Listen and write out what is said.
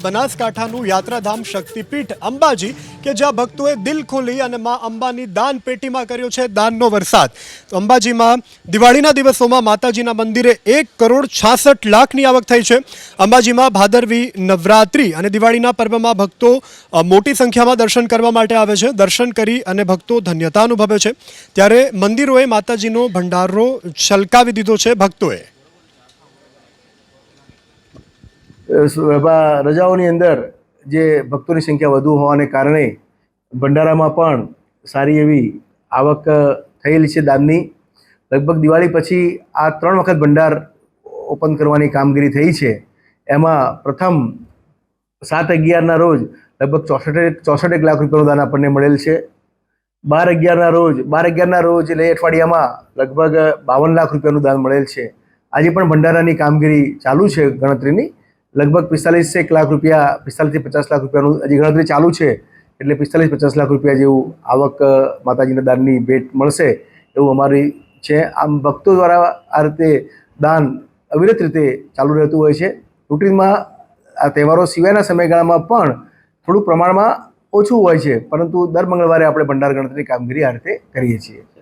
બનાસકાંઠાનું યાત્રાધામ શક્તિપીઠ અંબાજી કે જ્યાં ભક્તોએ દિલ ખોલી અને માં અંબાની દાન પેટીમાં કર્યો છે દાનનો વરસાદ। તો અંબાજીમાં દિવાળીના દિવસોમાં માતાજીના મંદિરે 1,66,00,000ની આવક થઈ છે। અંબાજીમાં ભાદરવી નવરાત્રિ અને દિવાળીના પર્વમાં ભક્તો મોટી સંખ્યામાં દર્શન કરવા માટે આવે છે। દર્શન કરી અને ભક્તો ધન્યતા અનુભવે છે, ત્યારે મંદિરોએ માતાજીનો ભંડારો છલકાવી દીધો છે ભક્તોએ। રજાઓની અંદર જે ભક્તોની સંખ્યા વધુ હોવાને કારણે ભંડારામાં પણ સારી એવી આવક થયેલી છે દાનની। લગભગ દિવાળી પછી આ 3 વખત ભંડાર ઓપન કરવાની કામગીરી થઈ છે। એમાં પ્રથમ 7/11ના રોજ લગભગ 64 લાખ રૂપિયાનું દાન આપણને મળેલ છે। 12/11ના રોજ એટલે અઠવાડિયામાં લગભગ 52 લાખ રૂપિયાનું દાન મળેલ છે। આજે પણ ભંડારાની કામગીરી ચાલુ છે ગણતરીની। લગભગ 45 લાખ રૂપિયા 45 થી 50 લાખ રૂપિયાનું હજી ગણતરી ચાલુ છે, એટલે 45-50 લાખ રૂપિયા જેવું આવક માતાજીના દાનની ભેટ મળશે એવું અમારી છે। આમ ભક્તો દ્વારા આ રીતે દાન અવિરત રીતે ચાલુ રહેતું હોય છે। રૂટીનમાં આ તહેવારો સિવાયના સમયગાળામાં પણ થોડુંક પ્રમાણમાં ઓછું હોય છે, પરંતુ દર મંગળવારે આપણે ભંડાર ગણતરીની કામગીરી આ રીતે કરીએ છીએ।